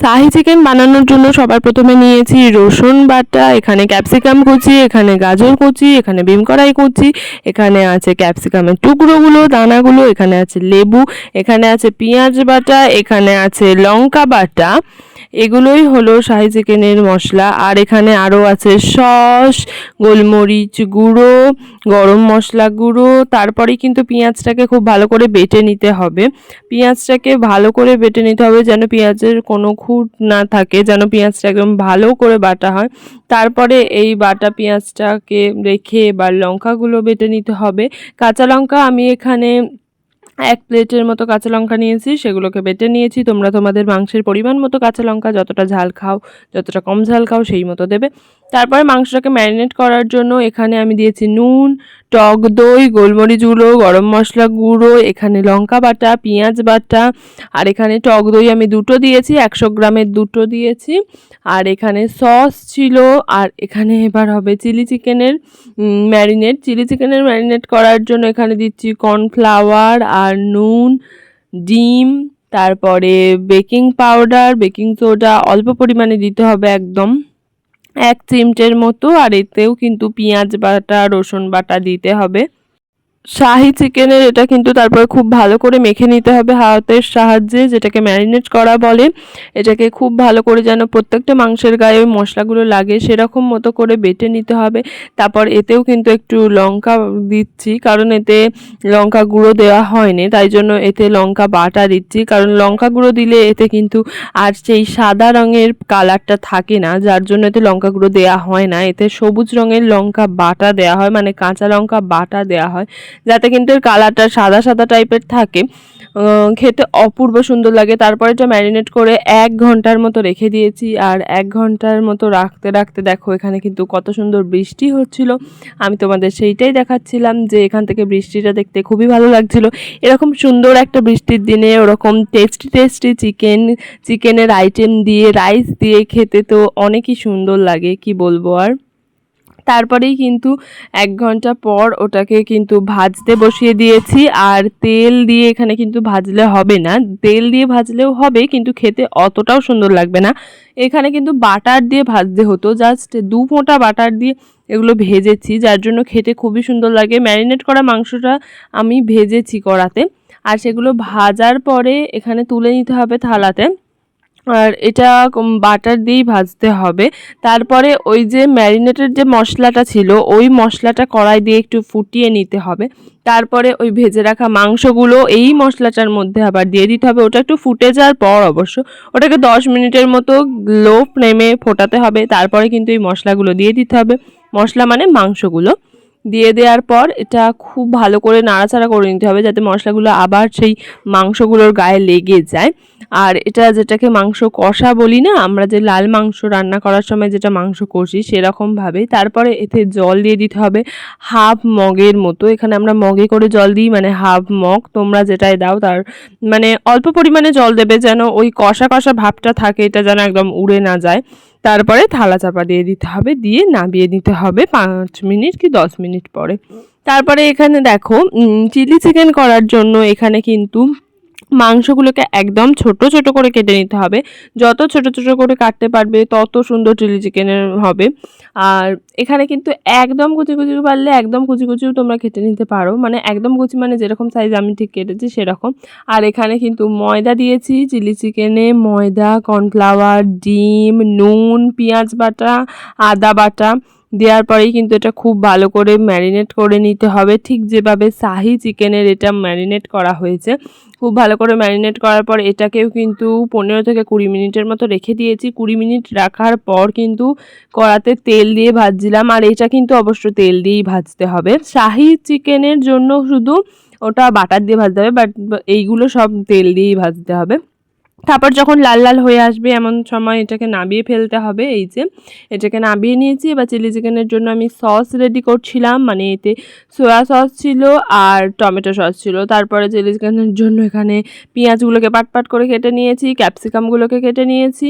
শাহি chicken বানানোর জন্য সবার প্রথমে নিয়েছি রসুন বাটা, এখানে ক্যাপসিকাম কুচি, এখানে গাজর কুচি, এখানে বিম কড়াই কুচি, এখানে আছে ক্যাপসিকামের টুকরোগুলো দানাগুলো, এখানে আছে লেবু, এখানে আছে পেঁয়াজ বাটা, এখানে আছে লঙ্কা বাটা। এগুলোই হলো শাহি চিকেনের মশলা। আর এখানে আরও আছে সস, গোলমরিচ গুঁড়ো, গরম মশলা গুঁড়ো। তারপরে কিন্তু পেঁয়াজটাকে খুব ভালো করে বেটে নিতে হবে। পেঁয়াজটাকে ভালো করে বেটে নিতে হবে যেন পেঁয়াজের কোনো খুঁত না থাকে, যেন পেঁয়াজটা একদম ভালো করে বাটা হয়। তারপরে এই বাটা পেঁয়াজটাকে রেখে এবার লঙ্কাগুলো বেটে নিতে হবে। কাঁচা লঙ্কা আমি এখানে 1 প্লেটের মতো কাঁচা লঙ্কা নিয়েছি, সেগুলোকে বেটে নিয়েছি। তোমরা তোমাদের মাংসের পরিমাণ মতো কাঁচা লঙ্কা যতটা ঝাল খাও, যতটা কম ঝাল খাও সেই মতো দেবে। তারপরে মাংসটাকে ম্যারিনেট করার জন্য এখানে আমি দিয়েছি নুন, টক দই, গোলমরিচ গুঁড়ো, গরম মশলা গুঁড়ো, এখানে লঙ্কা বাটা, পেঁয়াজ বাটা, আর এখানে টক দই আমি 2টো দিয়েছি, 100 গ্রামের 2টো দিয়েছি। আর এখানে সস ছিল। আর এখানে এবার হবে চিলি চিকেনের ম্যারিনেট করার জন্য এখানে দিচ্ছি কর্নফ্লাওয়ার আর নুন, ডিম, তারপরে বেকিং পাউডার, বেকিং সোডা অল্প পরিমাণে দিতে হবে, একদম 1 চিমটের মতো। আর এতেও কিন্তু পেঁয়াজ বাটা, রসুন বাটা দিতে হবে। শাহি চিকেনের এটা কিন্তু তারপরে খুব ভালো করে মেখে নিতে হবে হাতের সাহায্যে, যেটাকে ম্যারিনেট করা বলে। এটাকে খুব ভালো করে যেন প্রত্যেকটা মাংসের গায়ে ওই মশলাগুলো লাগে সেরকম মতো করে বেটে নিতে হবে। তারপর এতেও কিন্তু একটু লঙ্কা দিচ্ছি, কারণ এতে লঙ্কা গুঁড়ো দেওয়া হয়নি, তাই জন্য এতে লঙ্কা বাটা দিচ্ছি। কারণ লঙ্কা গুঁড়ো দিলে এতে কিন্তু আর সেই সাদা রঙের কালারটা থাকে না, যার জন্য এতে লঙ্কা গুঁড়ো দেওয়া হয় না। এতে সবুজ রঙের লঙ্কা বাটা দেওয়া হয়, মানে কাঁচা লঙ্কা বাটা দেওয়া হয়, যাতে কিন্তু এর কালারটা সাদা সাদা টাইপের থাকে, খেতে অপূর্ব সুন্দর লাগে। তারপরে এটা ম্যারিনেট করে 1 ঘন্টার মতো রেখে দিয়েছি। আর 1 ঘন্টার মতো রাখতে রাখতে দেখো এখানে কিন্তু কত সুন্দর বৃষ্টি হচ্ছিল। আমি তোমাদের সেইটাই দেখাচ্ছিলাম যে এখান থেকে বৃষ্টিটা দেখতে খুবই ভালো লাগছিল। এরকম সুন্দর একটা বৃষ্টির দিনে ওরকম টেস্টি টেস্টি চিকেনের আইটেম দিয়ে রাইস দিয়ে খেতে তো অনেকই সুন্দর লাগে, কি বলবো আর। তারপরেই কিন্তু 1 ঘন্টা পর ওটাকে কিন্তু ভাজতে বসিয়ে দিয়েছি। আর তেল দিয়ে এখানে কিন্তু ভাজলে হবে না, তেল দিয়ে ভাজলেও হবে কিন্তু খেতে অতটাও সুন্দর লাগবে না। এখানে কিন্তু বাটার দিয়ে ভাজতে হতো, জাস্ট 2 ফোঁটা বাটার দিয়ে এগুলো ভেজেছি, যার জন্য খেতে খুবই সুন্দর লাগে। ম্যারিনেট করা মাংসটা আমি ভেজেছি কড়াতে, আর সেগুলো ভাজার পরে এখানে তুলে নিতে হবে থালাতে। আর এটা বাটার দিয়েই ভাজতে হবে। তারপরে ওই যে ম্যারিনেটের যে মশলাটা ছিল ওই মশলাটা কড়াই দিয়ে একটু ফুটিয়ে নিতে হবে। তারপরে ওই ভেজে রাখা মাংসগুলো এই মশলাটার মধ্যে আবার দিয়ে দিতে হবে। ওটা একটু ফুটে যাওয়ার পর অবশ্য ওটাকে 10 মিনিটের মতো লো ফ্লেমে ফোটাতে হবে। তারপরে কিন্তু এই মশলাগুলো দিয়ে দিতে হবে, মশলা মানে মাংসগুলো দিয়ে দেওয়ার পর এটা খুব ভালো করে নাড়াচাড়া করে নিতে হবে, যাতে মশলাগুলো আবার সেই মাংসগুলোর গায়ে লেগে যায়। আর এটা যেটাকে মাংস কষা বলি না আমরা, যে লাল মাংস রান্না করার সময় যেটা মাংস কষি সেরকমভাবেই। তারপরে এতে জল দিয়ে দিতে হবে 1/2 মগের মতো। এখানে আমরা মগে করে জল দিই, মানে 1/2 মগ, তোমরা যেটাই দাও তার মানে অল্প পরিমাণে জল দেবে, যেন ওই কষা কষা ভাবটা থাকে এটা যেন একদম উড়ে না যায়। তারপরে থালা চাপা দিয়ে দিতে হবে, দিয়ে নামিয়ে নিতে হবে 5 মিনিট কি 10 মিনিট পরে। তারপরে এখানে দেখো চিলি চিকেন করার জন্য এখানে কিন্তু মাংসগুলোকে একদম ছোট ছোট করে কেটে নিতে হবে। যত ছোট ছোট করে কাটতে পারবে তত সুন্দর চিলি চিকেনের হবে। আর এখানে কিন্তু একদম কুচি কুচি পারলে একদম কুচি কুচিও তোমরা কেটে নিতে পারো, মানে একদম কুচি মানে যেরকম সাইজ আমি ঠিক কেটেছি সেরকম। আর এখানে কিন্তু ময়দা দিয়েছি চিলি চিকেনে, ময়দা, কর্নফ্লাওয়ার, ডিম, নুন, পেঁয়াজ বাটা, আদা বাটা দেওয়ার পরেই কিন্তু এটা খুব ভালো করে ম্যারিনেট করে নিতে হবে, ঠিক যেভাবে শাহি চিকেনের এটা ম্যারিনেট করা হয়েছে। খুব ভালো করে ম্যারিনেট করার পর এটাকেও কিন্তু 15 থেকে 20 মিনিটের মতো রেখে দিয়েছি। 20 মিনিট রাখার পর কিন্তু কড়াতে তেল দিয়ে ভাজছিলাম, আর এটা কিন্তু অবশ্য তেল দিয়েই ভাজতে হবে। শাহি চিকেনের জন্য শুধু ওটা বাটার দিয়ে ভাজতে হবে, বাট এইগুলো সব তেল দিয়েই ভাজতে হবে। তারপর যখন লাল লাল হয়ে আসবে এমন সময় এটাকে নামিয়ে ফেলতে হবে। এই যে এটাকে নামিয়ে নিয়েছি। এবার চিলি চিকেনের জন্য আমি সস রেডি করছিলাম, মানে এতে সয়া সস ছিল আর টমেটো সস ছিল। তারপরে চিলি চিকেনের জন্য এখানে পেঁয়াজগুলোকে পাট করে কেটে নিয়েছি, ক্যাপসিকামগুলোকে কেটে নিয়েছি।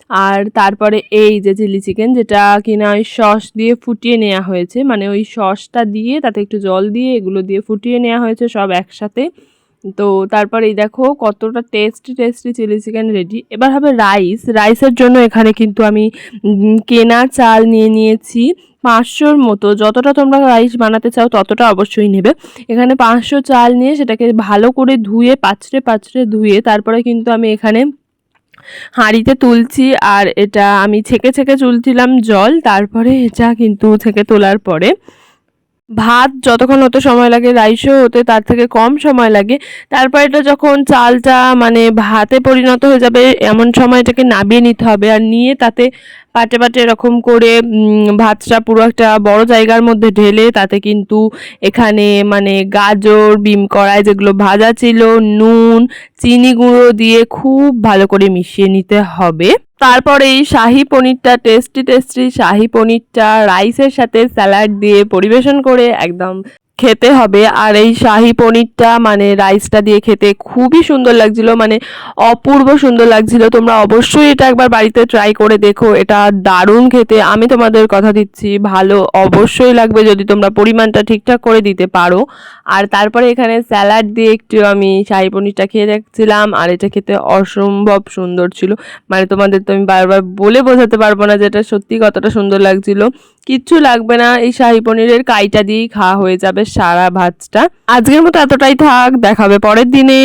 আর তারপরে এই যে চিলি চিকেন যেটা কিনা ওই সস দিয়ে ফুটিয়ে নেওয়া হয়েছে, মানে ওই সসটা দিয়ে তাতে একটু জল দিয়ে এগুলো দিয়ে ফুটিয়ে নেওয়া হয়েছে সব একসাথে। তো তারপর এই দেখো কতটা টেস্টি চিলি চিকেন রেডি। এবার হবে রাইসের জন্য এখানে কিন্তু আমি কেনা চাল নিয়ে নিয়েছি 500-র মতো। যতটা তোমরা রাইস বানাতে চাও ততটা অবশ্যই নেবে। এখানে 500 চাল নিয়ে সেটাকে ভালো করে ধুয়ে পাঁচড়ে ধুয়ে তারপরে কিন্তু আমি এখানে হাঁড়িতে তুলছি। আর এটা আমি ছেঁকে তুলছিলাম জল, তারপরে এটা কিন্তু ছেঁকে তোলার পরে ভাত যতক্ষণ হতে সময় লাগে রাইসও হতে তার থেকে কম সময় লাগে। তারপর এটা যখন চালটা মানে ভাতে পরিণত হয়ে যাবে এমন সময় এটাকে নামিয়ে নিতে হবে। আর নিয়ে তাতে পাটে এরকম করে ভাতটা পুরো একটা বড় জায়গার মধ্যে ঢেলে তাতে কিন্তু এখানে মানে গাজর বিম কড়াই যেগুলো ভাজা ছিল, নুন, চিনি গুঁড়ো দিয়ে খুব ভালো করে মিশিয়ে নিতে হবে। তারপরে এই শাহি পনিরটা টেস্টি শাহি পনিরটা রাইসের সাথে স্যালাড দিয়ে পরিবেশন করে একদম খেতে হবে। আর এই শাহি পনিরটা মানে রাইসটা দিয়ে খেতে খুবই সুন্দর লাগছিল, মানে অপূর্ব সুন্দর লাগছিল। তোমরা অবশ্যই এটা একবার বাড়িতে ট্রাই করে দেখো, এটা দারুণ খেতে। আমি তোমাদের কথা দিচ্ছি ভালো অবশ্যই লাগবে যদি তোমরা পরিমাণটা ঠিকঠাক করে দিতে পারো। আর তারপরে এখানে স্যালাড দিয়ে একটু আমি শাহি পনিরটা খেয়ে দেখছিলাম, আর এটা খেতে অসম্ভব সুন্দর ছিল। মানে তোমাদের তো আমি বারবার বলে বোঝাতে পারবো না যে এটা সত্যি কতটা সুন্দর লাগছিল। কিচ্ছু লাগবে না, এই শাহি পনিরের কাইটা দিয়েই খাওয়া হয়ে যাবে সারা ভাতটা। আজকের মতো এতটাই থাক, দেখা হবে পরের দিনে।